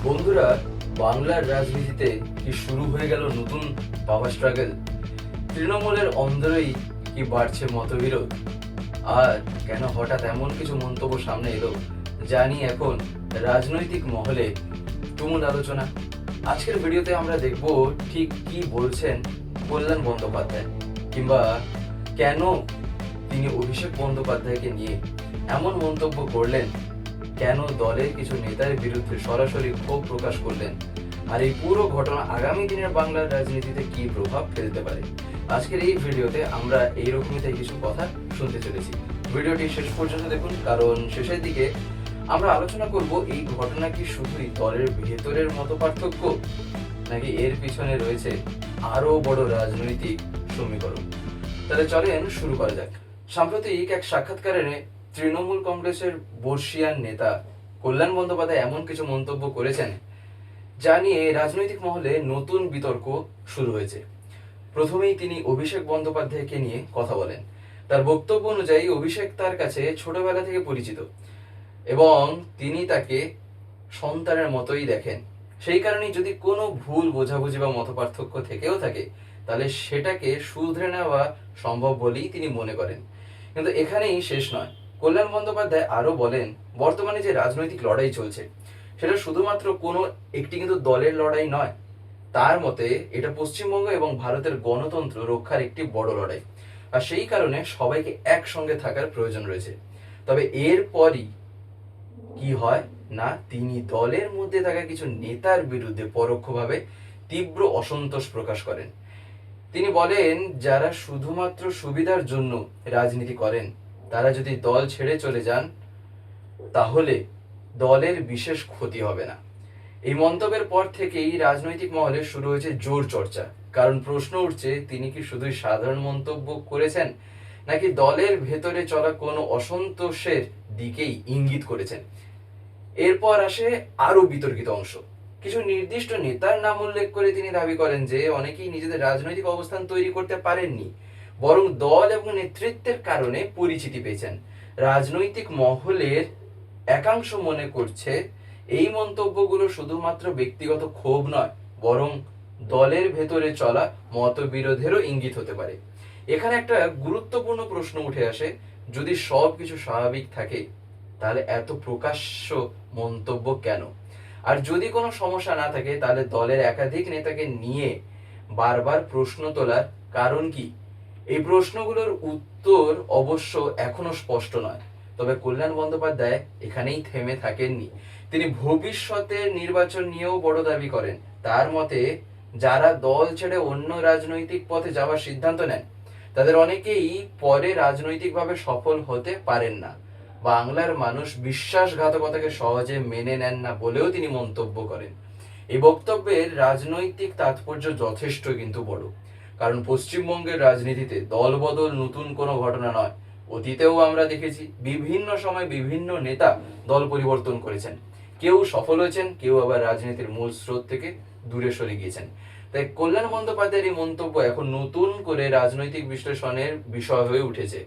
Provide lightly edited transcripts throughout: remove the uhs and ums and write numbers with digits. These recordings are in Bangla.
বন্ধুরা, বাংলার রাজনীতিতে কি শুরু হয়ে গেল নতুন পাওয়ার স্ট্রাগল? তৃণমূলের অন্দরেই কি বাড়ছে মতবিরোধ? আর কেন হঠাৎ এমন কিছু মন্তব্য সামনে এলো যা নিয়ে এখন রাজনৈতিক মহলে তুমুল আলোচনা? আজকের ভিডিওতে আমরা দেখব ঠিক কি বলছেন কল্যাণ বন্দ্যোপাধ্যায়, কিংবা কেন তিনি অভিষেক বন্দ্যোপাধ্যায়কে নিয়ে এমন মন্তব্য করলেন, কেন দলের কিছু নেতার বিরুদ্ধে সরাসরি ক্ষোভ প্রকাশ করলেন, আর এই পুরো ঘটনা আগামী দিনের বাংলার রাজনীতিতে কি প্রভাব ফেলতে পারে। আজকের এই ভিডিওতে আমরা এইরকমই তাই কিছু কথা শুনতে চলেছি। ভিডিওটি শেষ পর্যন্ত দেখুন, কারণ শেষের দিকে আমরা আলোচনা করব এই ঘটনা কি শুধুই দলের ভেতরের মত পার্থক্য, নাকি এর পিছনে রয়েছে আরো বড় রাজনৈতিক সমীকরণ। তাহলে চলেন শুরু করা যাক। সাম্প্রতিক এক সাক্ষাৎকারে তৃণমূল কংগ্রেসের বর্ষীয়ান নেতা কল্যাণ বন্দ্যোপাধ্যায় এমন কিছু মন্তব্য করেছেন যা নিয়ে রাজনৈতিক মহলে নতুন বিতর্ক শুরু হয়েছে। প্রথমেই তিনি অভিষেক বন্দ্যোপাধ্যায়কে নিয়ে কথা বলেন। তার বক্তব্য অনুযায়ী অভিষেক তার কাছে ছোটবেলা থেকে পরিচিত এবং তিনি তাকে সন্তানের মতোই দেখেন। সেই কারণেই যদি কোনো ভুল বোঝাবুঝি বা মতপার্থক্য থেকেও থাকে, তাহলে সেটাকে শুধরে নেওয়া সম্ভব বলেই তিনি মনে করেন। কিন্তু এখানেই শেষ নয়। কল্যাণ বন্দ্যোপাধ্যায় আরো বলেন, বর্তমানে যে রাজনৈতিক লড়াই চলছে সেটা শুধুমাত্র কোনো একটি কিন্তু দলের লড়াই নয়। তার মতে এটা পশ্চিমবঙ্গ এবং ভারতের গণতন্ত্র রক্ষার একটি বড় লড়াই, আর সেই কারণে সবাইকে একসঙ্গে থাকার প্রয়োজন রয়েছে। তবে এরপরই কি হয় না, তিনি দলের মধ্যে থাকা কিছু নেতার বিরুদ্ধে পরোক্ষভাবে তীব্র অসন্তোষ প্রকাশ করেন। তিনি বলেন, যারা শুধুমাত্র সুবিধার জন্য রাজনীতি করেন তারা যদি দল ছেড়ে চলে যান তাহলে দলের বিশেষ ক্ষতি হবে না। এই মন্তব্যের পর থেকেই রাজনৈতিক মহলে শুরু হয়েছে জোর চর্চা, কারণ প্রশ্ন উঠছে তিনি কি শুধুই সাধারণ মন্তব্য করেছেন, নাকি দলের ভেতরে চলা কোনো অসন্তোষের দিকেই ইঙ্গিত করেছেন। এরপর আসে আরো বিতর্কিত অংশ। কিছু নির্দিষ্ট নেতার নাম উল্লেখ করে তিনি দাবি করেন যে অনেকেই নিজেদের রাজনৈতিক অবস্থান তৈরি করতে পারেননি, বরং দল এবং নেতৃত্বের কারণে পরিচিতি পেয়েছেন। রাজনৈতিক মহলের একাংশ মনে করছে এই মন্তব্যগুলো শুধুমাত্র ব্যক্তিগত ক্ষোভ নয়, বরং দলের ভেতরে চলা মতবিরোধেরও ইঙ্গিত হতে পারে। এখানে একটা গুরুত্বপূর্ণ প্রশ্ন উঠে আসে, যদি সবকিছু স্বাভাবিক থাকে তাহলে এত প্রকাশ্য মন্তব্য কেন? আর যদি কোনো সমস্যা না থাকে তাহলে দলের একাধিক নেতাকে নিয়ে বারবার প্রশ্ন তোলার কারণ কি? এই প্রশ্নগুলোর উত্তর অবশ্য এখনো স্পষ্ট নয়। তবে কল্যাণ বন্দ্যোপাধ্যায় এখানেই থেমে থাকেননি। তিনি ভবিষ্যতের নির্বাচন নিয়েও বড় দাবি করেন। তার মতে, যারা দল ছেড়ে অন্য রাজনৈতিক পথে যাওয়ার সিদ্ধান্ত নেন তাদের অনেকেই পরে রাজনৈতিকভাবে সফল হতে পারেন না। বাংলার মানুষ বিশ্বাসঘাতকতাকে সহজে মেনে নেন না বলেও তিনি মন্তব্য করেন। এই বক্তব্যের রাজনৈতিক তাৎপর্য যথেষ্ট কিন্তু বড়, কারণ পশ্চিমবঙ্গের রাজনীতিতে দলবদল নতুন কোনো ঘটনা নয়। অতীতেও আমরা দেখেছি বিভিন্ন সময় বিভিন্ন নেতা দল পরিবর্তন করেছেন, কেউ সফল হয়েছেন, কেউ আবার রাজনীতির মূল স্রোত থেকে দূরে সরে গিয়েছেন। তাই কল্যাণ বন্দ্যোপাধ্যায়ের এই মন্তব্য এখন নতুন করে রাজনৈতিক বিশ্লেষণের বিষয় হয়ে উঠেছে।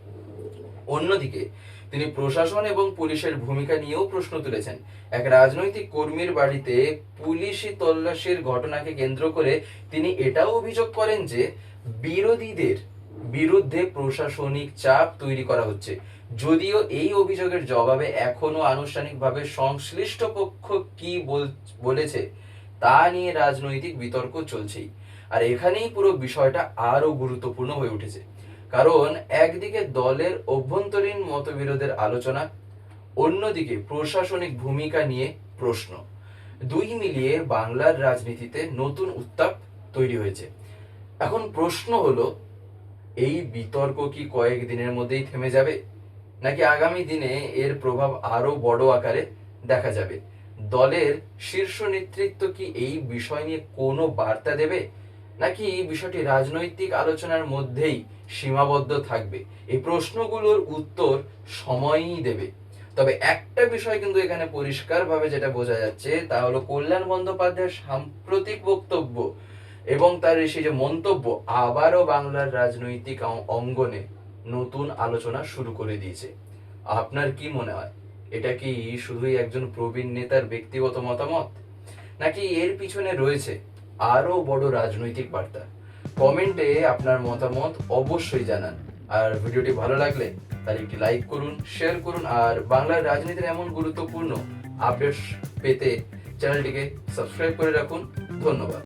অন্যদিকে তিনি প্রশাসন এবং পুলিশের ভূমিকা নিয়েও প্রশ্ন তুলেছেন। এক রাজনৈতিক কর্মীর বাড়িতে পুলিশি তল্লাশির ঘটনাকে কেন্দ্র করে তিনি এটাও অভিযোগ করেন যে বিরোধীদের বিরুদ্ধে প্রশাসনিক চাপ তৈরি করা হচ্ছে। যদিও এই অভিযোগের জবাবে এখনো আনুষ্ঠানিকভাবে সংশ্লিষ্ট পক্ষ কি বলেছে তা নিয়ে রাজনৈতিক বিতর্ক চলছেই। আর এখানেই পুরো বিষয়টা আরো গুরুত্বপূর্ণ হয়ে উঠেছে, কারণ একদিকে দলের অভ্যন্তরীণ মতবিরোধের আলোচনা, অন্যদিকে প্রশাসনিক ভূমিকা নিয়ে প্রশ্ন। দুই মিলিয়ে বাংলার রাজনীতিতে নতুন উত্তাপ তৈরি হয়েছে। এখন প্রশ্ন হলো, এই বিতর্ক কি কয়েকদিনের মধ্যেই থেমে যাবে, নাকি আগামী দিনে এর প্রভাব আরো বড় আকারে দেখা যাবে? দলের শীর্ষ নেতৃত্ব কি এই বিষয় নিয়ে কোনো বার্তা দেবে, নাকি বিষয়টি রাজনৈতিক আলোচনার মধ্যেই সীমাবদ্ধ থাকবে? এই প্রশ্নগুলোর উত্তর সময়ই দেবে। তবে একটা বিষয় কিন্তু এখানে পরিষ্কারভাবে যেটা বোঝা যাচ্ছে তা হলো, কল্যাণ বন্দ্যোপাধ্যায়ের সাম্প্রতিক বক্তব্য এবং তার সেই যে মন্তব্য আবারও বাংলার রাজনৈতিক অঙ্গনে নতুন আলোচনা শুরু করে দিয়েছে। আপনার কি মনে হয়, এটা কি শুধুই একজন প্রবীণ নেতার ব্যক্তিগত মতামত, নাকি এর পিছনে রয়েছে আরো বড় রাজনৈতিক বার্তা? কমেন্টে আপনার মতামত অবশ্যই জানান। আর ভিডিওটি ভালো লাগলে তাহলে একটি লাইক করুন, শেয়ার করুন, আর বাংলার রাজনীতির এমন গুরুত্বপূর্ণ আপডেটস পেতে চ্যানেলটিকে সাবস্ক্রাইব করে রাখুন। ধন্যবাদ।